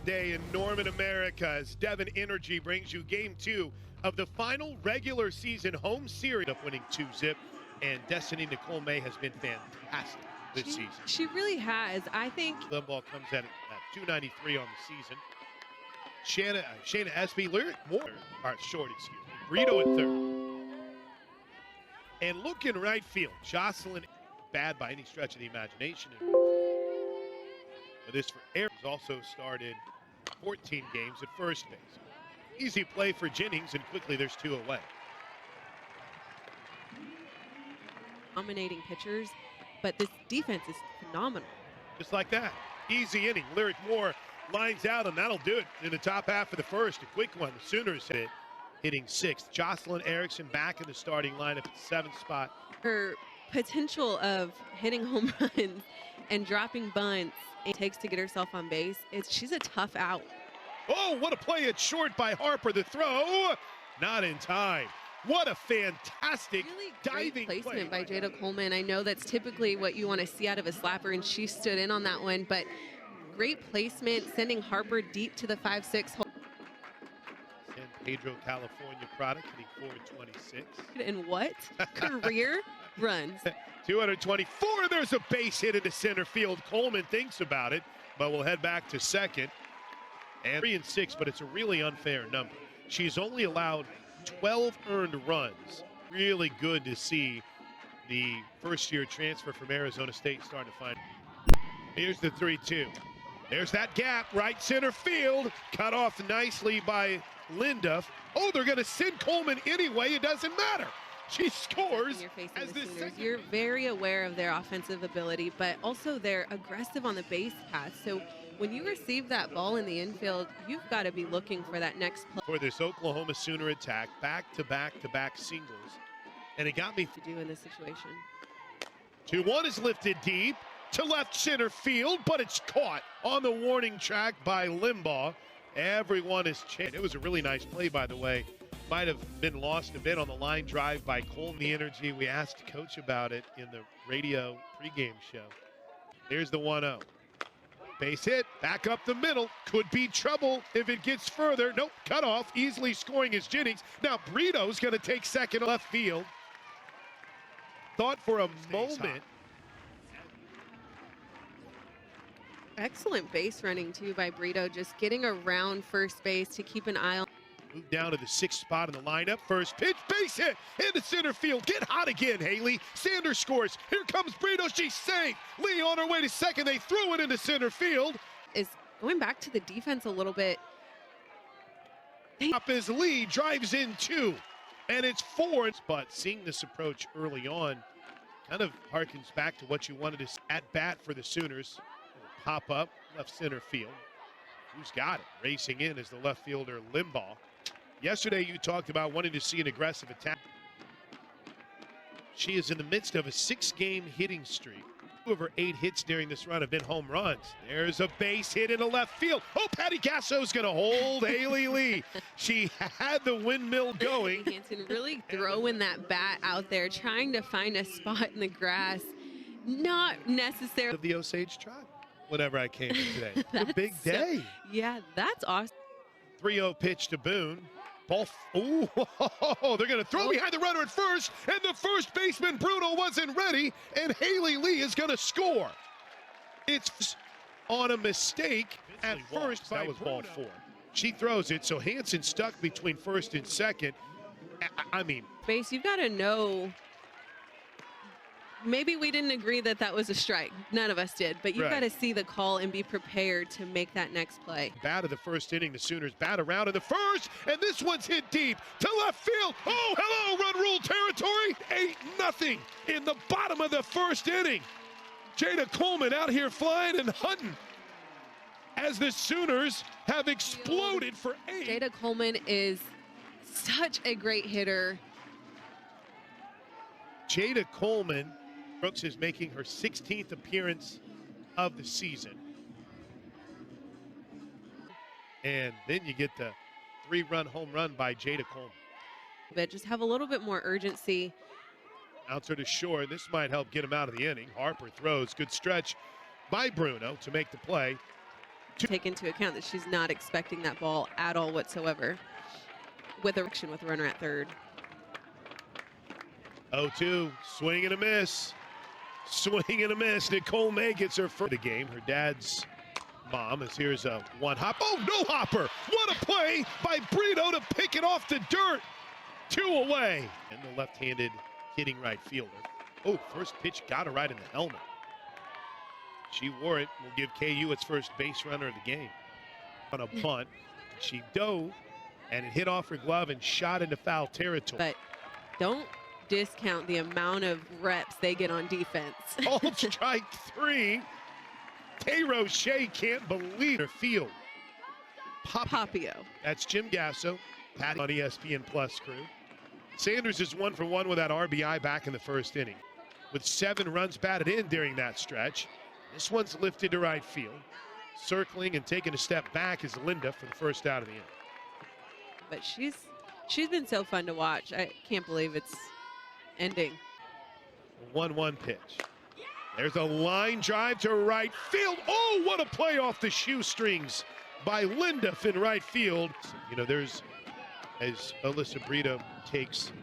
day in Norman, America, as Devon Energy brings you Game 2 of the final regular season home series of winning 2-zip. And Destiny Nicole May has been fantastic this season. She really has. I think Limbaugh comes at 293 on the season. Shayna Espy, Lyric Moore, short, excuse me. Brito at third. And looking right field, Jocelyn, bad by any stretch of the imagination. But this for Aaron, who's also started 14 games at first base. Easy play for Jennings, and quickly there's 2 away. Dominating pitchers, but this defense is phenomenal. Just like that. Easy inning. Lyric Moore lines out, and that'll do it in the top half of the first. A quick one. The Sooners hitting 6th. Jocelyn Erickson back in the starting lineup at the 7th spot. Her potential of hitting home runs and dropping bunts it takes to get herself on base, she's a tough out. Oh, what a play at short by Harper. The throw, not in time. What a fantastic really diving great placement play by Jada Coleman. I know that's typically what you want to see out of a slapper, and she stood in on that one, but great placement, sending Harper deep to the 5-6 hole. San Pedro, California product, hitting 426. And what? Career runs. 224, there's a base hit into center field. Coleman thinks about it, but we'll head back to second. And 3 and 6, but it's a really unfair number. She's only allowed 12 earned runs. Really good to see the first-year transfer from Arizona State starting to find. Here's the 3-2. There's that gap, right center field. Cut off nicely by Linda. Oh, they're going to send Coleman anyway. It doesn't matter. She scores. You're facing the Sooners. You're very aware of their offensive ability, but also they're aggressive on the base path. So when you receive that ball in the infield, you've got to be looking for that next play. For this Oklahoma Sooner attack, back-to-back-to-back singles. And it got me to do in this situation. 2-1 is lifted deep to left center field, but it's caught on the warning track by Limbaugh. Everyone is changed. It was a really nice play, by the way. Might have been lost a bit on the line drive by Coleman. The energy, we asked Coach about it in the radio pregame show. Here's the 1-0. Base hit, back up the middle. Could be trouble if it gets further. Nope, cut off. Easily scoring is Jennings. Now Brito's going to take second left field. Thought for a moment. Excellent base running, too, by Brito. Just getting around first base to keep an eye on. Move down to the 6th spot in the lineup. First pitch, base hit into center field. Get hot again, Haley. Sanders scores. Here comes Brito. She's safe. Lee on her way to second. They threw it into center field. Is going back to the defense a little bit. Up as Lee drives in 2, and it's 4. But seeing this approach early on kind of harkens back to what you wanted to see at bat for the Sooners. Pop up left center field. Who's got it? Racing in is the left fielder Limbaugh. Yesterday you talked about wanting to see an aggressive attack. She is in the midst of a 6-game hitting streak. 2 of her 8 hits during this run have been home runs. There's a base hit into left field. Oh, Patty Gasso's going to hold Haley Lee. She had the windmill going. Hanson really throwing that bat out there, trying to find a spot in the grass. Not necessarily. Of the Osage tribe. Whenever I came in today. It's a big day. Yeah, that's awesome. 3-0 pitch to Boone. Ball. Ooh, they're going to throw behind the runner at first, and the first baseman, Bruno, wasn't ready, and Haley Lee is going to score. It's on a mistake at first. That was ball 4. She throws it, so Hanson stuck between first and second. I mean. Base, you've got to know. Maybe we didn't agree that that was a strike. None of us did. But you've got to see the call and be prepared to make that next play. Bat of the first inning, the Sooners bat around in the first, and this one's hit deep to left field. Oh, hello, run rule territory. 8-0 in the bottom of the first inning. Jada Coleman out here flying and hunting as the Sooners have exploded for 8. Jada Coleman is such a great hitter. Jada Coleman. Brooks is making her 16th appearance of the season. And then you get the 3-run home run by Jada Coleman. But just have a little bit more urgency. Bouncer to short. This might help get him out of the inning. Harper throws. Good stretch by Bruno to make the play. Take into account that she's not expecting that ball at all whatsoever with a runner at third. 0-2, swing and a miss. Swing and a miss. Nicole May gets her first of the game. Her dad's mom is here's a one hop. Oh, no hopper. What a play by Brito to pick it off the dirt. 2 away. And the left-handed hitting right fielder. Oh, first pitch got her right in the helmet. She wore it. Will give KU its first base runner of the game. On a bunt, she dove and it hit off her glove and shot into foul territory. But don't discount the amount of reps they get on defense. Called strike 3. Tay Roche can't believe her field. Papio. That's Jim Gasso, Patty on ESPN Plus crew. Sanders is 1 for 1 with that RBI back in the first inning. With 7 runs batted in during that stretch. This one's lifted to right field. Circling and taking a step back is Linda for the first out of the inning. But she's been so fun to watch. I can't believe it's ending. 1-1 pitch. There's a line drive to right field. Oh, what a play off the shoestrings by Linda in right field. You know, there's, as Alyssa Brito takes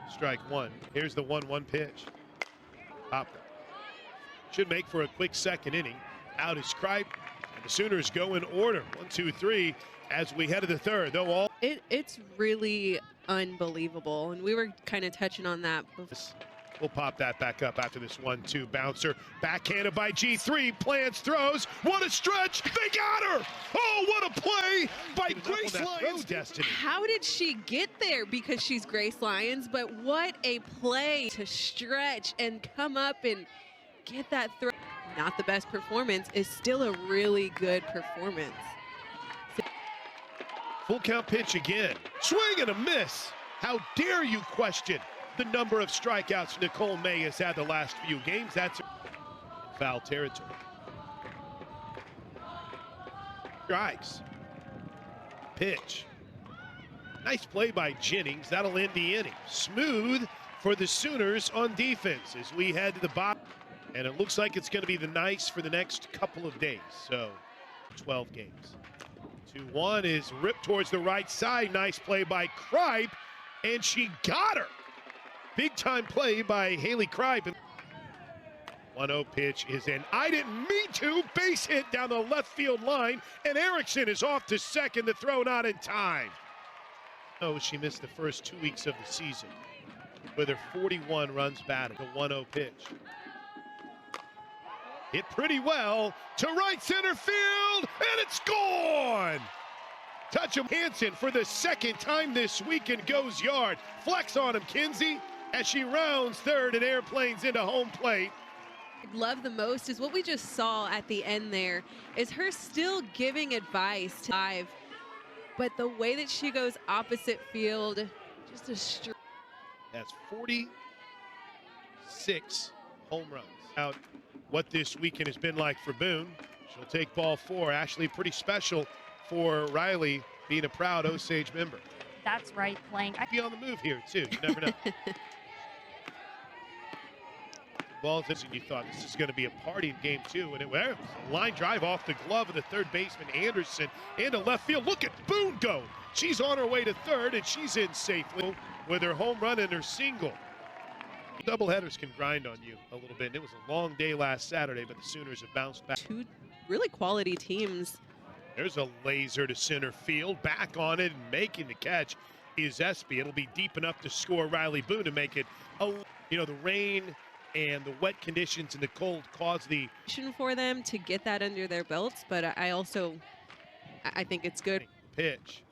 strike 1. Here's the 1-1 pitch. Pop. Should make for a quick second inning. Out is Kripe, and the Sooners go in order. 1, 2, 3 as we head to the third. They'll all. It's really unbelievable, and we were kind of touching on that before. We'll pop that back up after this 1-2 bouncer. Backhanded by G3. Plants, throws. What a stretch. They got her. Oh, what a play by Grace Lyons. Destiny. How did she get there? Because she's Grace Lyons, but what a play to stretch and come up and get that throw. Not the best performance, is still a really good performance. Full count pitch again. Swing and a miss. How dare you question the number of strikeouts Nicole May has had the last few games. That's foul territory. Strikes. Pitch. Nice play by Jennings. That'll end the inning. Smooth for the Sooners on defense as we head to the bottom. And it looks like it's going to be the nice for the next couple of days. So 12 games. 2-1 is ripped towards the right side. Nice play by Kripe. And she got her. Big time play by Haley Kripe. 1-0 pitch is in. I didn't mean to. Base hit down the left field line. And Erickson is off to second. The throw not in time. Oh, she missed the first 2 weeks of the season with her 41 runs batted. The 1-0 pitch. Hit pretty well to right center field. And it's gone. Touch him. Hansen for the second time this week and goes yard. Flex on him, Kinsey, as she rounds third and airplanes into home plate. Love the most is what we just saw at the end there is her still giving advice to live, but the way that she goes opposite field, just a straight. That's 46 home runs. Out what this weekend has been like for Boone. She'll take ball 4. Ashley, pretty special for Riley being a proud Osage member. That's right, playing. Be on the move here too. You never know. Balls this, and you thought this is going to be a party in game 2, and it was a line drive off the glove of the third baseman Anderson into left field. Look at Boone go. She's on her way to third, and she's in safely with her home run and her single. Doubleheaders can grind on you a little bit. And it was a long day last Saturday, but the Sooners have bounced back. 2 really quality teams. There's a laser to center field. Back on it and making the catch is Espy. It'll be deep enough to score Riley Boone to make it. You know, the rain and the wet conditions and the cold caused the for them to get that under their belts, but I think it's good. Pitch.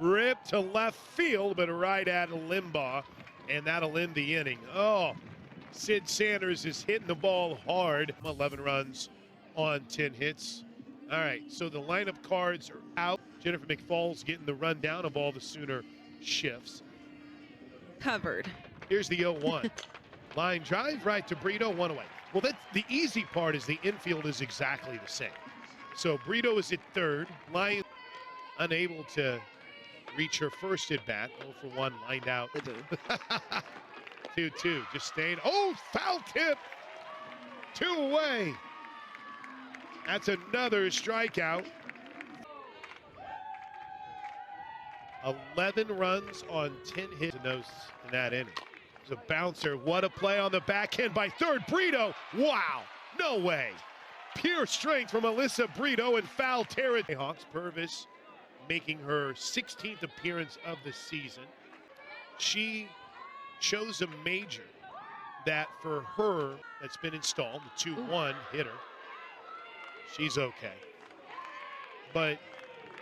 Rip to left field, but right at Limbaugh. And that'll end the inning. Oh, Sid Sanders is hitting the ball hard. 11 runs on 10 hits. All right, so the lineup cards are out. Jennifer McFall's getting the rundown of all the Sooner shifts. Covered. Here's the 0-1. Line drive right to Brito, 1 away. Well, that's the easy part is the infield is exactly the same. So Brito is at third. Lion unable to reach her first at bat. 0 for 1, lined out. 2-2, just staying. Oh, foul tip. 2 away. That's another strikeout 11 runs on 10 hits in that inning. It's a bouncer. What a play on the backhand by third. Brito. Wow. No way. Pure strength from Alyssa Brito in foul territory. Hawks. Purvis making her 16th appearance of the season. She chose a major that for her that's been installed, the 2-1 hitter. She's okay. But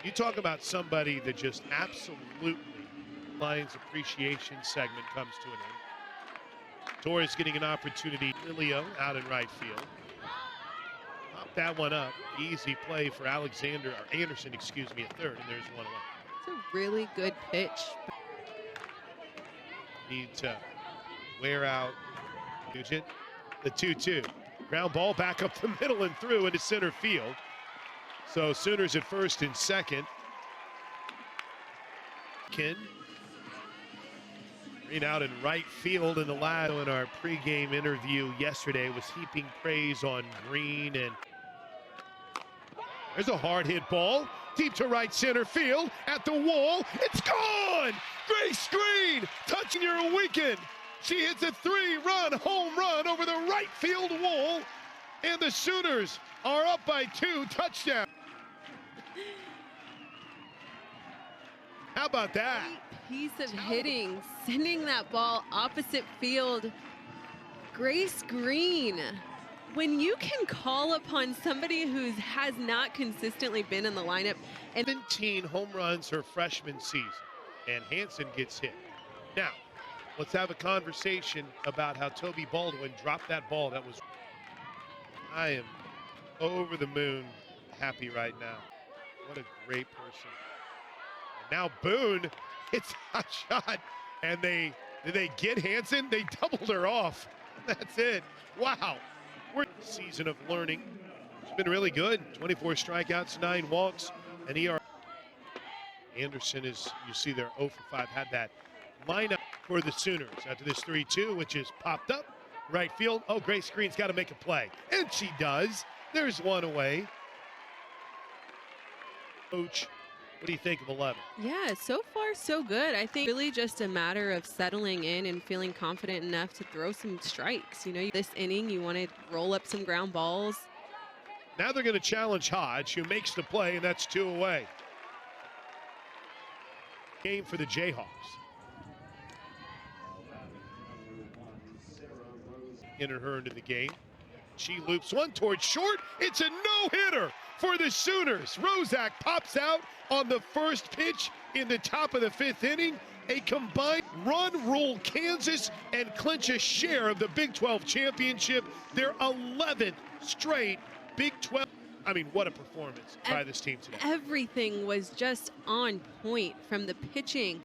you talk about somebody that just absolutely, Lions appreciation segment comes to an end. Torres getting an opportunity. Lilio out in right field. Pop that one up. Easy play for Anderson, excuse me, at third, and there's one away. It's a really good pitch. Need to wear out Nugent. The 2-2. Ground ball back up the middle and through into center field. So Sooners at first and second. Green out in right field in the last in our pregame interview yesterday was heaping praise on Green, and there's a hard hit ball deep to right center field at the wall. It's gone! Grace Green touching your weekend. She hits a 3-run home run over the right field wall, and the Sooners are up by 2 touchdowns. How about that? Piece of hitting, sending that ball opposite field. Grace Green, when you can call upon somebody who has not consistently been in the lineup. And 17 home runs her freshman season, and Hansen gets hit. Now, let's have a conversation about how Toby Baldwin dropped that ball. I am over the moon happy right now. What a great person. And now Boone, it's a shot, and did they get Hansen? They doubled her off. That's it. Wow. We're season of learning. It's been really good. 24 strikeouts, 9 walks, and ERA. Anderson is, you see there, 0 for 5, had that lineup for the Sooners after this 3-2, which is popped up right field. Oh, Grace Green's got to make a play, and she does. There's one away. Coach, what do you think of 11? yeah, so far so good. I think really just a matter of settling in and feeling confident enough to throw some strikes. You know, this inning you want to roll up some ground balls. Now they're going to challenge Hodge, who makes the play, and that's 2 away. Game for the Jayhawks. Enter her into the game. She loops one towards short. It's a no-hitter for the Sooners. Rozak pops out on the first pitch in the top of the 5th inning. A combined run rule Kansas and clinch a share of the Big 12 championship. Their 11th straight Big 12. I mean, what a performance by this team today. Everything was just on point, from the pitching